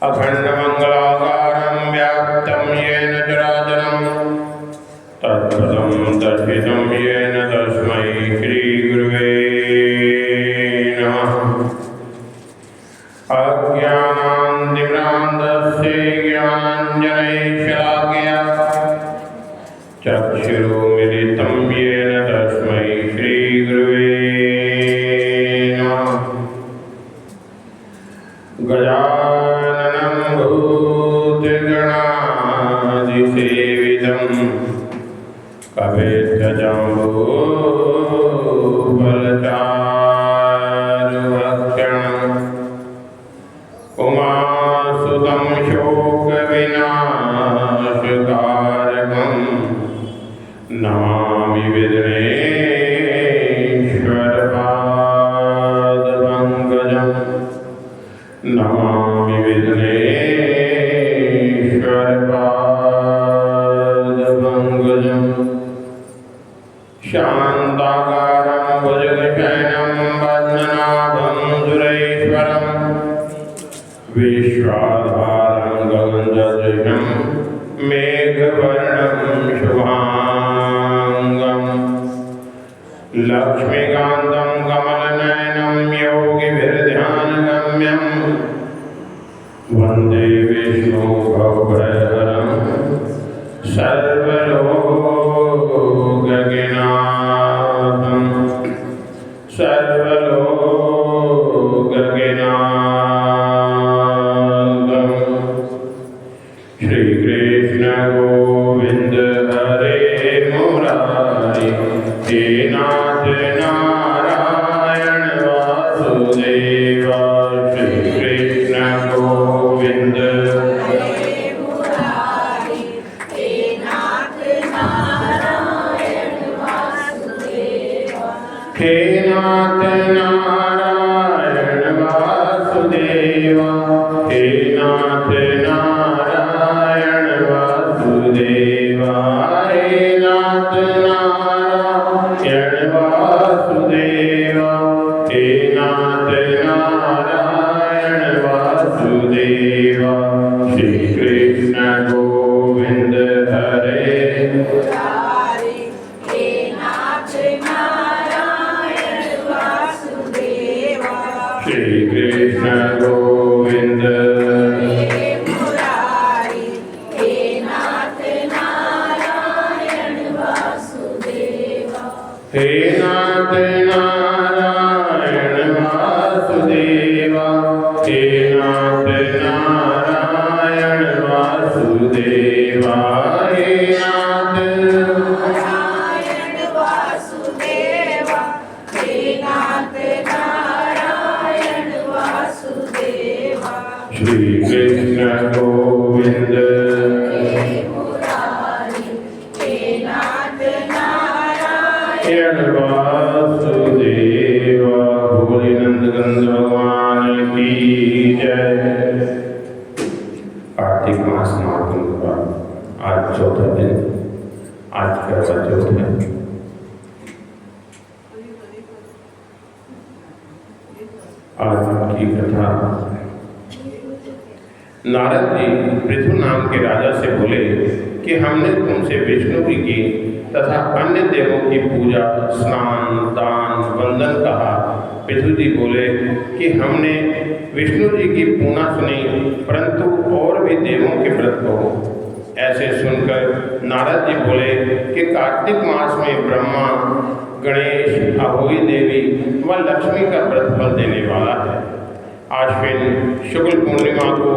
अखण्डमङ्गलाकारं व्याप्तं येन चराचरं तत्पदं दर्शितं येन तस्मै श्रीगुरुवे नमः। अज्ञानान्तिभ्रान्तस्य ज्ञानाञ्जनैश्वराज्ञया चक्षुरुन्मिलितं येन तस्मै श्रीगुरुवे नमः। गजाननं भूतगणाधिसेवितं कपित्थजम्बूफलचारुभक्षणम् उमासुतं शोकविनाशकारकं नमामि विघ्नेश्वरपादपङ्कजं नमामि विघ्नेश्वरपादपङ्कजं। शान्ताकारं भुजगशयनं पद्मनाभं सुरेश्वरं विश्वाधारं गगनसदृशं मेघवर्णं शुभांगं लक्ष्मीकान्तं कमलनयनं योगिभिर्ध्यानगम्यं वन्दे विष्णु भवभयहरं सर्वलोकगणाथं सर्वलोकगणाथं। श्रीकृष्ण गोविंद हरे मुरारी हे नाथ नारायण वासुदेव। श्रीकृष्ण गोविंद हे नाथ नारायण वासुदेव। हे नाथ नारायण वासुदेव। हे नाथ नारायण वासुदेव। हे नाथ नारायण वासुदेव। श्री कृष्ण गोविंद हरे श्री कृष्ण गोविंद हे नाथ नारायण वासुदेव। हे नाथ नारायण वासुदेव। हे नाथ श्री कृष्ण गोविंद वासुदेव। भोलेनंद गंध भगवान की जय। कार्तिक मास समापन का आज चौथा दिन, आज का चौथ है। आज की कथा नारद जी पृथु नाम के राजा से बोले कि हमने तुमसे विष्णु जी की तथा अन्य देवों की पूजा, स्नान, दान, वंदन कहा। पृथु जी बोले कि हमने विष्णु जी की पूना सुनी, परंतु और भी देवों के व्रत कहो। ऐसे सुनकर नारद जी बोले कि कार्तिक मास में ब्रह्मा, गणेश, अहोई देवी व लक्ष्मी का व्रत फल देने वाला है। आश्विन शुक्ल पूर्णिमा को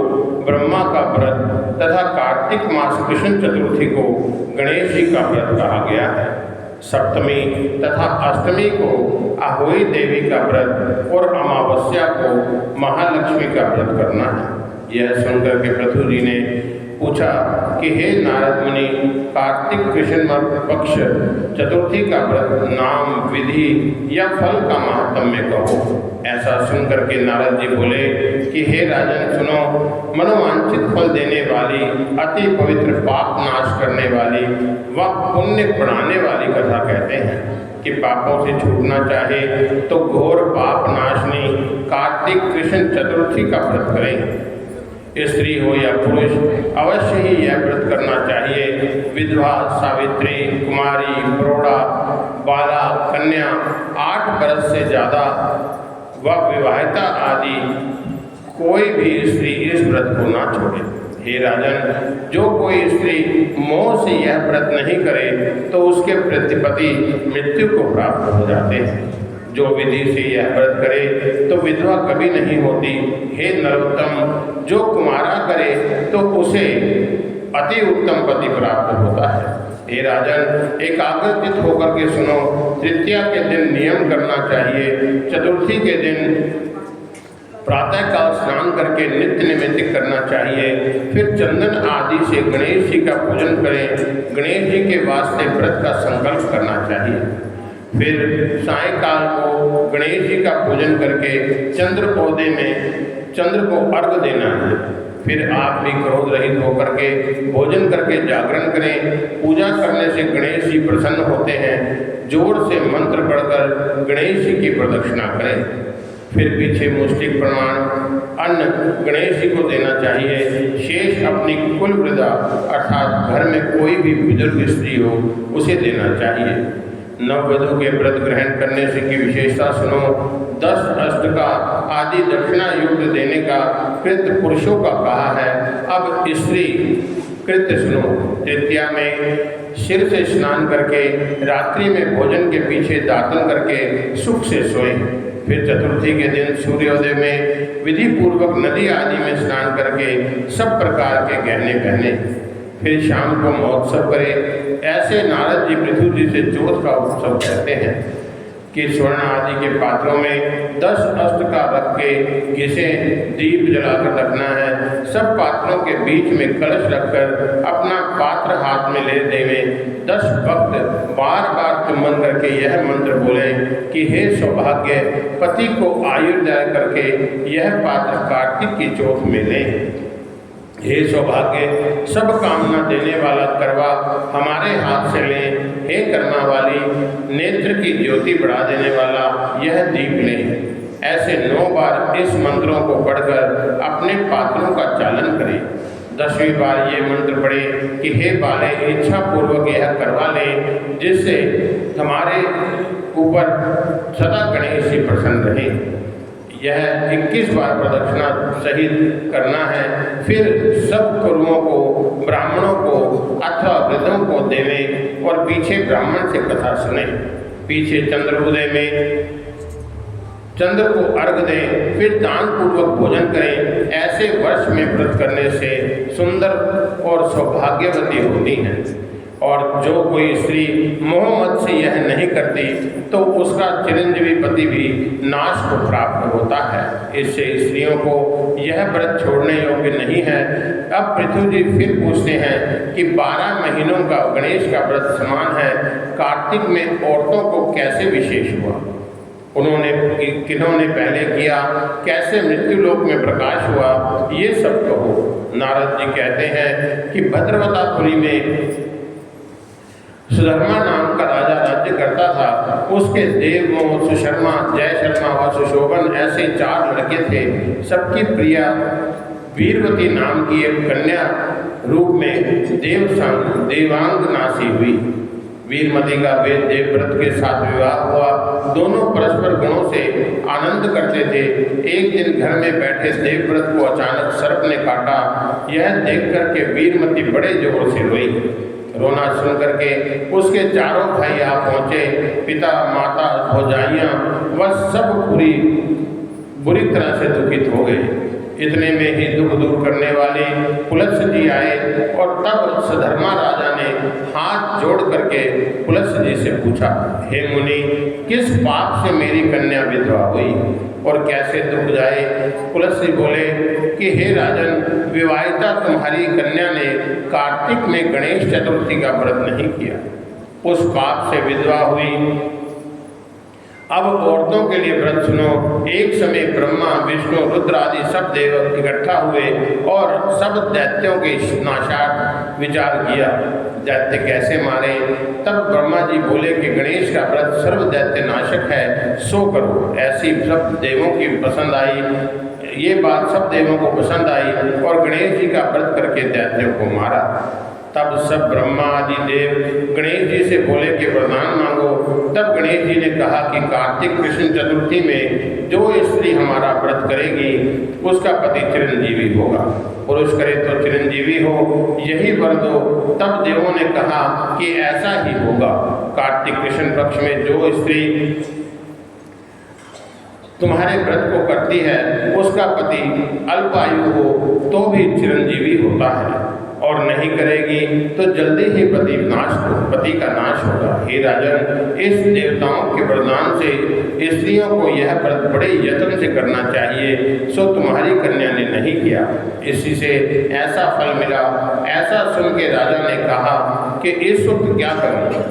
ब्रह्मा का व्रत तथा कार्तिक मास कृष्ण चतुर्थी को गणेश जी का व्रत कहा गया है। सप्तमी तथा अष्टमी को अहोई देवी का व्रत और अमावस्या को महालक्ष्मी का व्रत करना है। यह सुनकर के पृथु जी ने पूछा कि हे नारद मुनि, कार्तिक कृष्ण पक्ष चतुर्थी का व्रत नाम, विधि या फल का महात्म्य कहो। ऐसा सुनकर के नारद जी बोले कि हे राजन सुनो, मनोवांछित फल देने वाली, अति पवित्र, पाप नाश करने वाली व पुण्य बढ़ाने वाली कथा कहते हैं कि पापों से छूटना चाहे तो घोर पाप नाशनी कार्तिक कृष्ण चतुर्थी का व्रत करें। स्त्री हो या पुरुष अवश्य ही यह व्रत करना चाहिए। विधवा, सावित्री, कुमारी, प्रौढ़ा, बाला, कन्या, 8 वर्ष से ज़्यादा व विवाहिता आदि कोई भी स्त्री इस व्रत को ना छोड़े। हे राजन, जो कोई स्त्री मोह से यह व्रत नहीं करे तो उसके प्रतिपति मृत्यु को प्राप्त हो जाते हैं। जो विधि से यह व्रत करे तो विधवा कभी नहीं होती। हे नरोत्तम, जो कुमारा करे तो उसे अति उत्तम पति प्राप्त होता है। हे राजन, एकाग्रचित होकर के सुनो। तृतीया के दिन नियम करना चाहिए। चतुर्थी के दिन प्रातःकाल स्नान करके नित्य नैमित्तिक करना चाहिए। फिर चंदन आदि से गणेश जी का पूजन करें। गणेश जी के वास्ते व्रत का संकल्प करना चाहिए। फिर सायंकाल को गणेश जी का पूजन करके चंद्र को अर्घ देना है। फिर आप भी क्रोध रहित होकर के भोजन करके जागरण करें। पूजा करने से गणेश जी प्रसन्न होते हैं। जोर से मंत्र पढ़कर गणेश जी की प्रदक्षिणा करें। फिर पीछे मुष्टिक प्रमाण अन्न गणेश जी को देना चाहिए। शेष अपनी कुल वृद्धा अर्थात घर में कोई भी बुजुर्ग स्त्री हो उसे देना चाहिए। नववधू के व्रत ग्रहण करने से की विशेषता सुनो। 10 अष्टका आदि दक्षिणा युक्त देने का कृत्य पुरुषों का कहा है। अब स्त्री कृत्य सुनो। तृतीया में सिर से स्नान करके रात्रि में भोजन के पीछे दातन करके सुख से सोए। फिर चतुर्थी के दिन सूर्योदय में विधि पूर्वक नदी आदि में स्नान करके सब प्रकार के गहने पहने। फिर शाम को महोत्सव करें। ऐसे नारद जी पृथ्वी जी से जोत का उत्सव कहते हैं कि स्वर्ण आदि के पात्रों में 10 अष्टका रख के घिसे दीप जलाकर रखना है। सब पात्रों के बीच में कलश रखकर अपना पात्र हाथ में ले देवे। 10 भक्त बार बार चुम्बन करके यह मंत्र बोले कि हे सौभाग्य, पति को आयुर्दाय करके यह पात्र कार्तिक की चौथ में लें। हे सौभाग्य, सब कामना देने वाला करवा हमारे हाथ से लें। हे कर्मा वाली, नेत्र की ज्योति बढ़ा देने वाला यह दीप लें। ऐसे 9 बार इस मंत्रों को पढ़कर अपने पात्रों का चालन करें। 10वीं बार ये मंत्र पढ़े कि हे बाले, इच्छा पूर्वक यह करवा लें जिससे हमारे ऊपर सदा गणेश जी प्रसन्न रहें। यह 21 बार प्रदक्षिणा सहित करना है। फिर सब गुरुओं को, ब्राह्मणों को अथवा वृद्धों को देवें और पीछे ब्राह्मण से कथा सुने। पीछे चंद्रोदय में चंद्र को अर्घ दें। फिर दान पूर्वक भोजन करें। ऐसे वर्ष में व्रत करने से सुंदर और सौभाग्यवती होती हैं। और जो कोई स्त्री मोहम्मद से यह नहीं करती तो उसका चिरंजीवी पति भी नाश को प्राप्त होता है। इससे स्त्रियों को यह व्रत छोड़ने योग्य नहीं है। अब पृथ्वी जी फिर पूछते हैं कि 12 महीनों का गणेश का व्रत समान है, कार्तिक में औरतों को कैसे विशेष हुआ? उन्होंने किन्होंने पहले किया, कैसे मृत्यु लोक में प्रकाश हुआ, ये सब कहो। नारद जी कहते हैं कि भद्रवतापुरी में सुधर्मा नाम का राजा राज्य करता था। उसके देवमोह, सुशर्मा, जय शर्मा व सुशोभन ऐसे 4 लड़के थे। सबकी प्रिया वीरवती नाम की एक कन्या रूप में देवांग नासी हुई। वीरमती का वेद देवव्रत के साथ विवाह हुआ। दोनों परस्पर गुणों से आनंद करते थे। एक दिन घर में बैठे देवव्रत को अचानक सर्प ने काटा। यह देख करके वीरमती बड़े जोर से रोई। रोना सुन करके उसके चारों भाई आ पहुँचे। पिता, माता, भौजाइयाँ वह सब बुरी तरह से दुखित हो गए। इतने में ही दुख दूर करने वाले पुलत्स्य जी आए और तब सुधर्मा राजा ने हाथ जोड़ करके पुलत्स्य जी से पूछा, हे मुनि, किस पाप से मेरी कन्या विधवा हुई और कैसे दुख जाए? पुलत्स्य बोले कि हे राजन, विवाहिता तुम्हारी कन्या ने कार्तिक में गणेश चतुर्थी का व्रत नहीं किया, उस पाप से विधवा हुई। अब औरतों के लिए व्रत सुनो। एक समय ब्रह्मा, विष्णु, रुद्र आदि सब देव इकट्ठा हुए और सब दैत्यों के नाशार्थ विचार किया। दैत्य कैसे मारे? तब ब्रह्मा जी बोले कि गणेश का व्रत सर्व दैत्य नाशक है, सो करो। ऐसी सब देवों की पसंद आई। ये बात सब देवों को पसंद आई और गणेश जी का व्रत करके दैत्यों को मारा। तब सब ब्रह्मा आदि देव गणेश जी से बोले कि वरदान मांगो। तब गणेश जी ने कहा कि कार्तिक कृष्ण चतुर्थी में जो स्त्री हमारा व्रत करेगी उसका पति चिरंजीवी होगा, पुरुष करे तो चिरंजीवी हो, यही वर दो। तब देवों ने कहा कि ऐसा ही होगा। कार्तिक कृष्ण पक्ष में जो स्त्री तुम्हारे व्रत को करती है उसका पति अल्पायु हो तो भी चिरंजीवी होता है, और नहीं करेगी तो जल्दी ही पति का नाश होगा। हे राजन, इस देवताओं के वरदान से स्त्रियों को यह व्रत बड़े यत्न से करना चाहिए, सो तुम्हारी कन्या ने नहीं किया, इसी से ऐसा फल मिला। ऐसा सुन के राजा ने कहा कि इस वक्त क्या करूं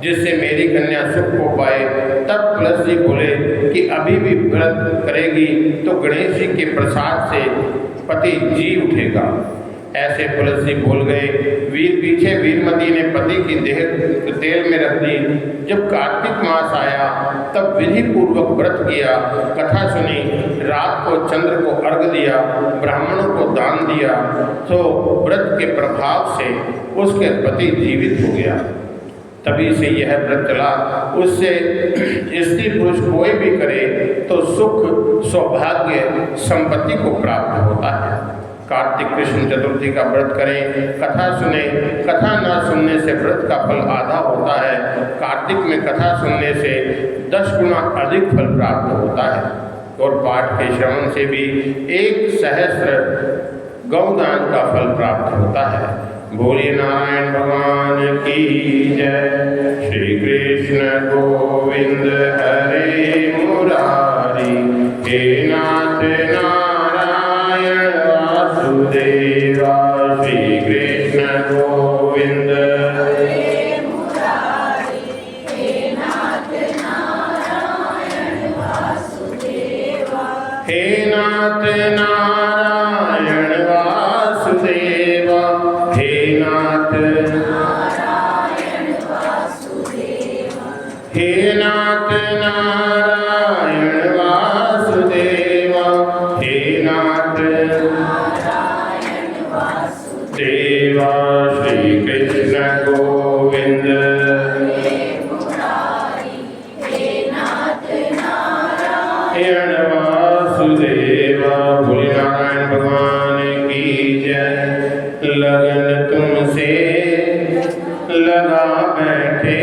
जिससे मेरी कन्या सुख हो पाए। तब तुलसी जी बोले कि अभी भी व्रत करेगी तो गणेश जी के प्रसाद से पति जी उठेगा। ऐसे तुलसी बोल गए। पीछे वीरमती ने पति की देह तेल में रख दी। जब कार्तिक मास आया तब विधि पूर्वक व्रत किया, कथा सुनी, रात को चंद्र को अर्घ दिया, ब्राह्मणों को दान दिया, तो व्रत के प्रभाव से उसके पति जीवित हो गया। तभी से यह व्रत चला। उससे स्त्री पुरुष कोई भी करे तो सुख, सौभाग्य, संपत्ति को प्राप्त होता है। कार्तिक कृष्ण चतुर्थी का व्रत करें, कथा सुने। कथा न सुनने से व्रत का फल आधा होता है, कार्तिक में कथा सुनने से 10 गुना अधिक फल प्राप्त होता है। और पाठ के श्रवण से भी 1 सहस्र गौदान का फल प्राप्त होता है। बोलिए नारायण भगवान की जय। श्री कृष्ण गोविंद हरे मुरारी, हे नाथ नारायण वासुदेवा। श्री कृष्ण गोविंद हरे मुरारी, हे नाथ नारायण वासुदेवा। हे नाथ नारायण वासुदेवा, हे नाथ नारायण वासुदेवा। हे नाथ नारायण वासुदेवा, हे नाथ नारायण वासुदेवा। श्री कृष्ण गोविंद हरे मुरारी, हे नाथ नारायण वासुदेवा। बोले नारायण भगवान की जय। लगन तुमसे लगा बैठे,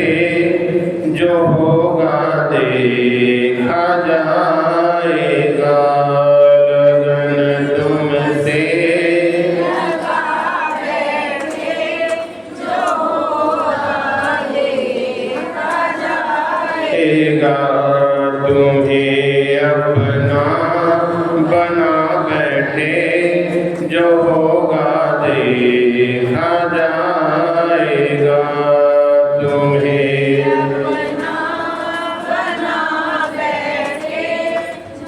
जो होगा देखा जाएगा। लगन तुमसे लगा बैठे, जो होगा देखा जाएगा। तुम्हें अपना बना बैठे, जो होगा देखा जाएगा। तुम्हें अपना बना बैठे,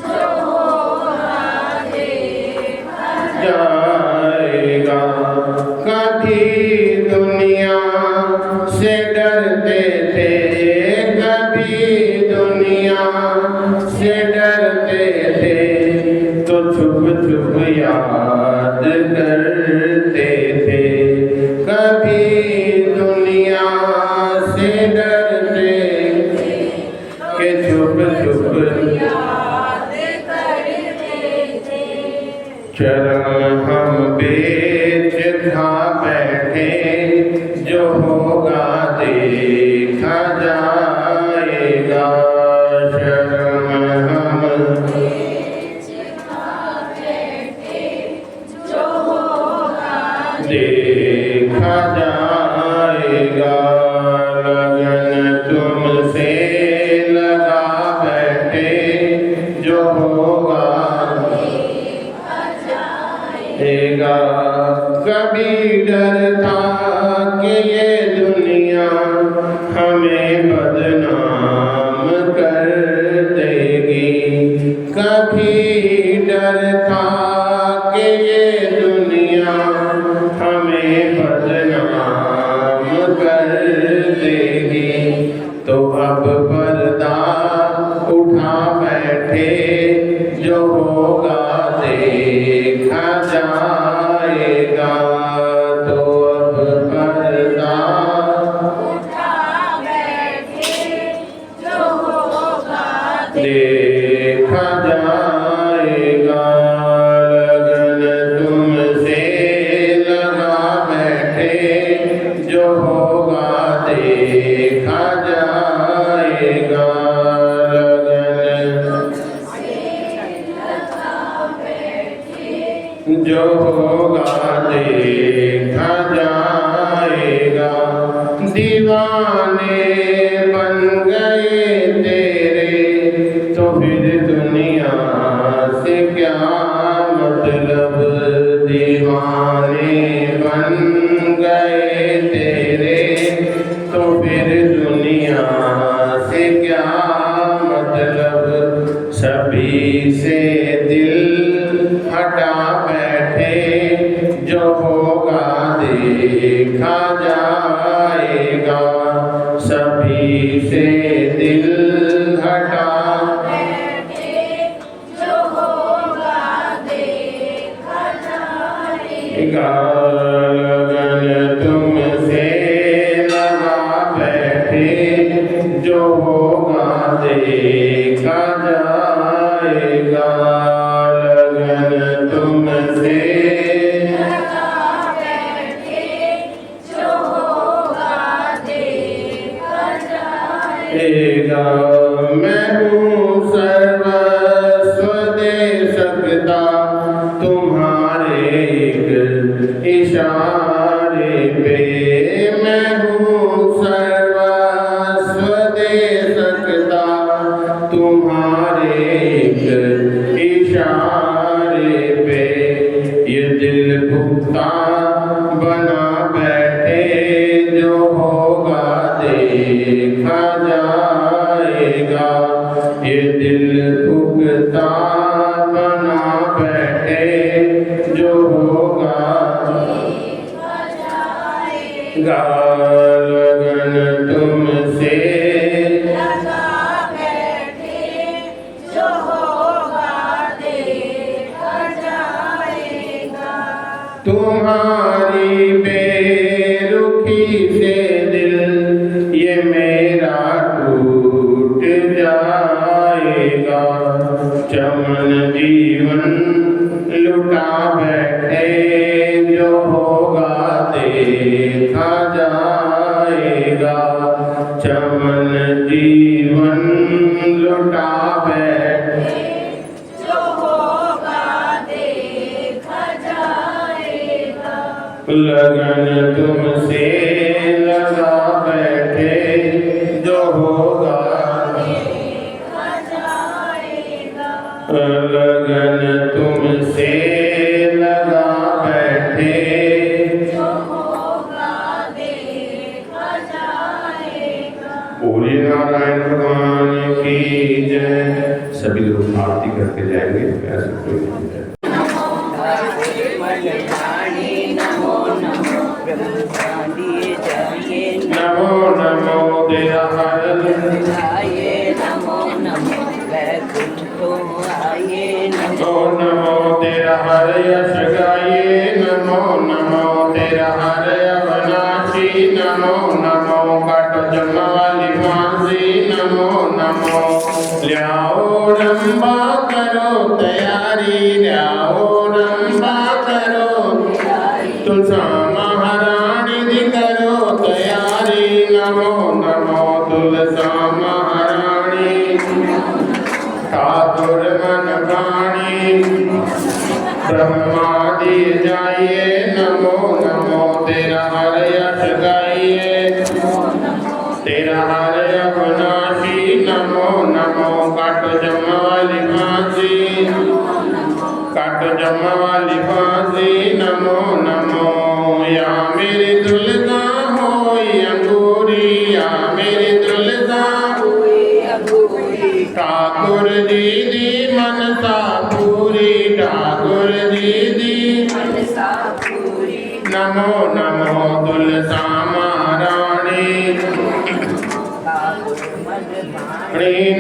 जो होगा देखा जाएगा। कभी दुनिया से डरते थे, कभी दुनिया से डरते थे, तो छुप छुप याद करते थे। कभी दुनिया से डरते के छुप छुप याद करते थे। चरण हम बेच खा बैठे, जो होगा देखा जाएगा। शर्म हम बेच खा बैठे, जो होगा देखा जाएगा। लगन तुमसे लगा बैठे, जो होगा देखा जाएगा। कभी डर था कि ये दुनिया हमें बदनाम कर देगी। कभी डर था कि ये दुनिया हमें बदनाम कर देगी। तो अब पर्दा उठा बैठे, जो होगा देखा जाएगा। तो अब पर्दा उठा बैठे जो होगा देखा जाएगा। लगन तुमसे लगा बैठे जो होगा देखा जाएगा। लगन जो होगा देखा जाएगा। दीवाने बन गए तेरे तो फिर दुनिया से क्या मतलब। दीवाने बन गए तेरे तो फिर दुनिया से क्या मतलब। सभी से दिल हटा बैठे जो होगा देखा जाएगा। सभी से दिल हटा बैठे जो होगा देखा जाएगा। लगन तुमसे लगा बैठे जो होगा देखा जाएगा। लगन तुमसे लगा बैठे जो होगा देखा जाएगा। मैं हूँ सर्वस्व दे सकता तुम्हारे एक इशारे पे। मैं हूँ सर्वस्व दे सकता तुम्हारे एक इशारे पे। ये दिल पुख्ता बना बैठे जो होगा देखा जाएगा। ये दिल पुख्ता बना बैठे जो होगा देखा जाएगा। लगन तुमसे लगा बैठे जो होगा देखा जाएगा। तुम्हारी बेरुखी से दिल ये मेरा टूट जाएगा। चमन जीवन लुटा बैठे जो होगा देखा जाएगा। चमन जीवन लुटा बैठे जो होगा देखा जाएगा। लगन तुमसे लगा बैठे जो होगा देखा जाएगा। लगन तुमसे लगा बैठे। जो होगा देखा जाएगा। पूरी नारायण भगवान की जय। सभी लोग आरती करके जाएंगे। ऐसा कोई नहीं है। नमो नमो ब्रह्मचारी जाये नमो नमो तेरा हर आये नमो नमो वैकुंठो आये नमो नमो तेरा हर यश गाये। नमो नमो तेरा हर अविनाशी। नमो नमो कट जन्म वाली फांसी। नमो नमो ल्याओ रंबा करो तैयारी। ल्याओ रंबा करो तुलसा महारानी दी करो तैयारी। नमो नमो तुलसा महारानी ठाकुर मन प्राणी ब्रह्मादि जाइए। नमो नमो तेरा हर यश गाइए। तेरा हर अविनाशी। नमो नमो काट जम वाली फांसी। काट जम वाली फांसी। नमो नमो या मेरी दुल्हा होई अंगूरी। या मेरी दुल्हा ठाकुर जी दी मनसा पूरी। ठाकुर जी दी नमो नमो तुलसा महारानी।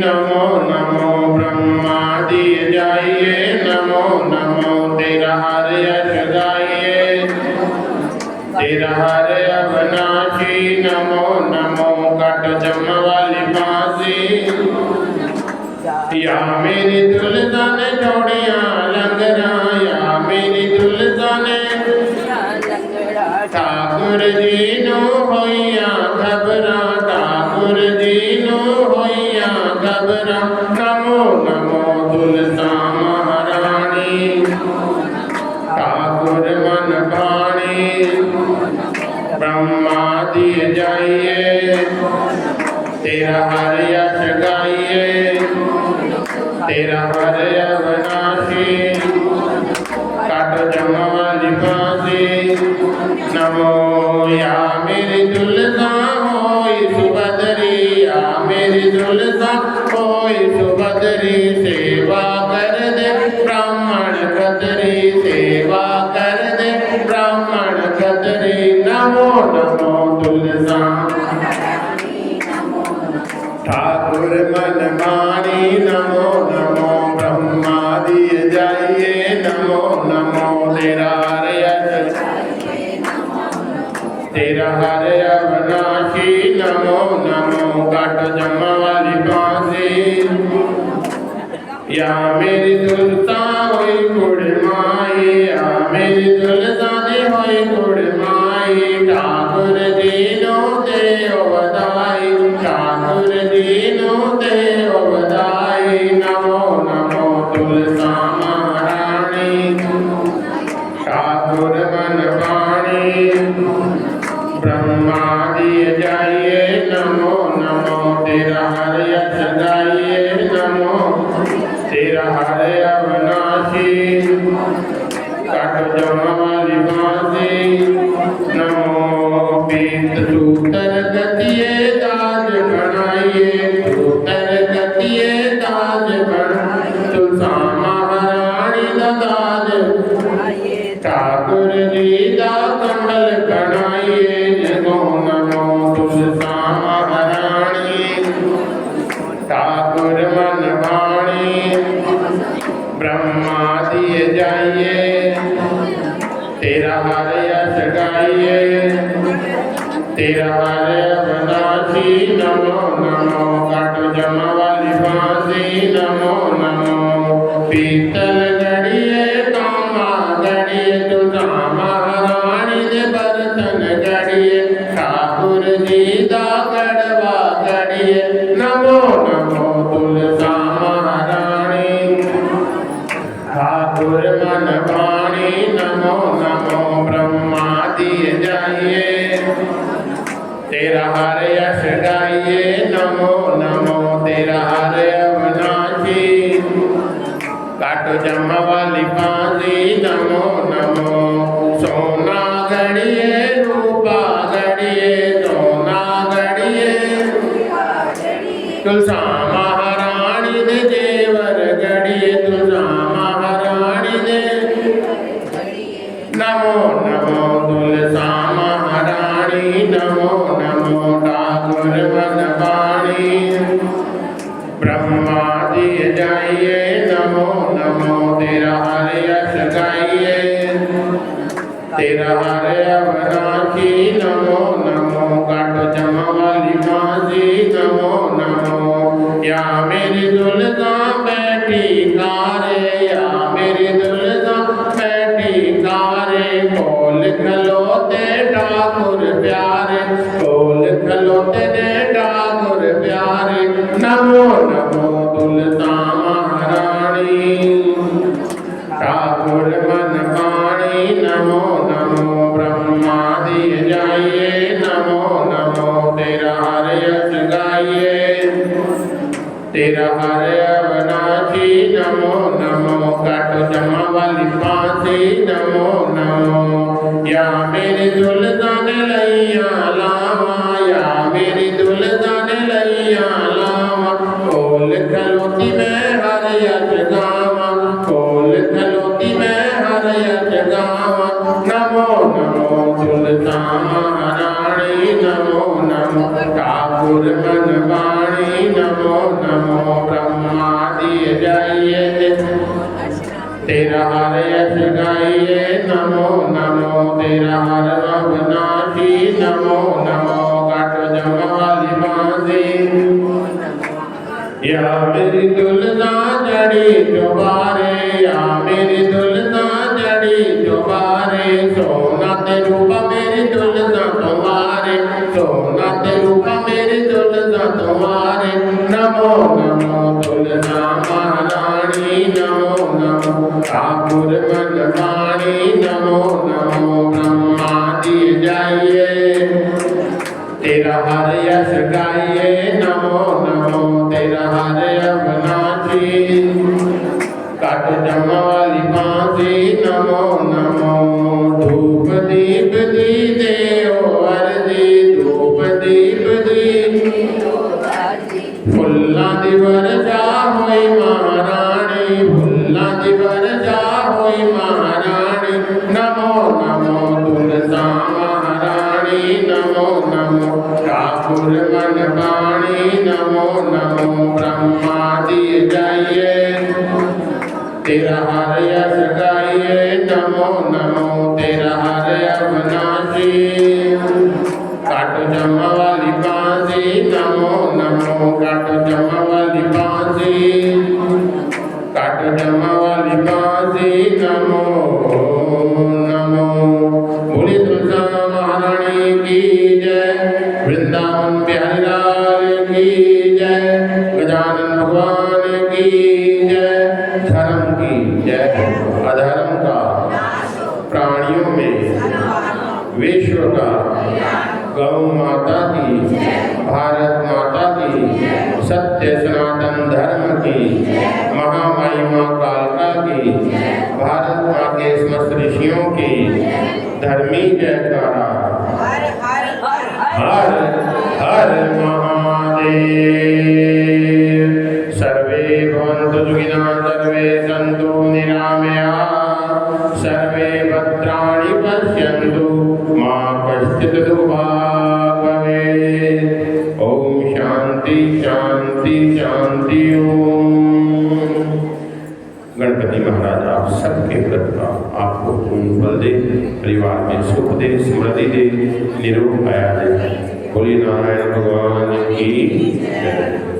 नमो नमो ब्रह्मादि जाइए। नमो नमो तेरा या मेरी दुल्हन ने जोड़ियां लंगरा, या मेरी दुल्हन ने लंगड़ा ठाकुर जी नो होइया घबरा, ठाकुर जी नो होइया घबरा। नमो नमो तुलसा महारानी, ठाकुर मन भाणी। ब्रह्मादि जाइए तेरा हर यश गाइए, तेरा हर अविनाशी। काटो जम वाली फांसी। नमो या मेरी दुल्हन होई सुभद्री, या मेरी दुल्हन होई सुभद्री। सेवा कर दे ब्राह्मण खत्री, सेवा कर दे ब्राह्मण खत्री। नमो नमो तुलसा ठाकुर मन मानी। नमो नमो ब्रह्मादि जाइए, नमो नमो तेरा हर यश, तेरा हर अविनाशी। नमो नमो काटो जम वाली फांसी। या मेरी दुल्हन होई कुड़माई, या मेरी दुल्हन होई कुड़माई। ठाकुर दीनो देव बधाई, ठाकुर दीनो देव बधाई। नमो नमो तुलसा महारानी, ठाकुर मन वाणी। ब्रह्मादि जाइए, नमो नमो तेरा हर यश गाइए, नमो तेरा हर अविनाशी। काटो जम वाली फांसी। नमो पीत सूतर गतिये दाज बनाइए, सूतर गतिये दाज बन। तुलसा महारानी दाज ठाकुर जी दा कमल बनाइए। नमो नमो तुलसा महारानी, ठाकुर मन वाणी। ब्रह्मादि जाइए तेरा हर यश गाइए, तेरा हर अविनाशी। नमो नमो काटो जम वाली फांसी। नमो नमो पीतल गड़िए तांबा गड़िए, तुलसा महारानी दे बर्तन गड़िए। ठाकुर जी दा गड़वा गड़िए। नमो नमो तुलसा महारानी, ठाकुर मन वाणी। नमो नमो ब्रह्मादि जाइए तेरा हर यश गाइए। नमो नमो तेरा हर अविनाशी। काटो जम वाली फांसी। नमो नमो सोना गड़िए रूपा गड़िए, सोना गड़िए तुलसा महारानी दे जेवर गड़िए, तुलसा महारानी दे। नमो नमो तुलसा महारानी, नमो नमो ठाकुर मन वाणी। ब्रह्मादि जाइए, नमो नमो तेरा हर यश गाइए, तेरा हर अविनाशी। नमो नमो काटो जम वाली फांसी। नमो नमो या मेरी दुल्हन बैठी कारे, या मेरी दुल्हन बैठी कारे। खोल खलोते ठाकुर प्यारे, खोल खलोते ने ठाकुर प्यारे। नमो नमो तुलसा महारानी, ठाकुर मन वाणी। नमो नमो ब्रह्मादि जाइए, नमो नमो तेरा हर यश गाइए, तेरा हर अविनाशी। नमो नमो काटो जम वाली फांसी। नमो नमो या मेरी दुल्हन लैया लावा, या मेरी दुल्हन लैया लावा। खोल खलोती में हर यश गावा, खोल खलोती में हर यश गावा। नमो नमो तुलसा महारानी, नमो नमो ठाकुर मन वाणी। नमो नमो ब्रह्मादि जाइए तेरा हर यश गाइए। नमो नमो तेरा हर अविनाशी। नमो नमो काटो जम वाली फांसी। या मेरी दुल्हन चढ़ी चुबारे या मेरी दुल्हना चढ़ी चुबारे सोना ते रूप मेरी दुल्हना तुम्हारे सोना ते रूप मेरी दुल्हना तुम्हारे नमो नमो दुल्हना महारानी नमो नमो ठाकुर मनमानी नमो नमो ब्रह्मा जी जाइए तेरा हर यश गाइए नमो नमो तेरा हर अविनाशी काट जमा वाली बांसी नमो नमो धूप दीप दी देओ अर्जी धूप दीप दी फुल्ला दी वर्षा होई महारानी फुल्ला दी वर्षा होई महारानी नमो नमो तुलसा महारानी नमो नमो ठाकुर मनमानी नमो नमो ब्रह्मा जी जाइए तेरा हर यश गाइए नमो नमो तेरा हर अविनाशी काटो जमा वाली बांसी नमो नमो काटो जमा वाली बांसी काटो जमा वाली बांसी नमो नमो बोले तुलसा महारानी की जय वृंदावन बिहारी लाल की जय गजानन भगवान की जय धर्म की जय अधर्म का प्राणियों में विश्व का गौ माता की भारत माता की सत्य सनातन धर्म की महामहिमा कालका की भारत माँ के समस्त ऋषियों की धर्मी जयकारा हर हर हर हर हर महादेव सर्वे भवन्तु सुखिनः सर्वे सन्तु निरामयाः सर्वे भद्राणि पश्यन्तु मा कश्चित् दुःखभाग् भवेत् ओम शांति शांति शांति ओम। गणपति महाराज आप सबके व्रत का आपको पूर्ण फल दे परिवार में सुख दे समृद्धि दे निरोग आया दे। बोली नारायण भगवान की जय।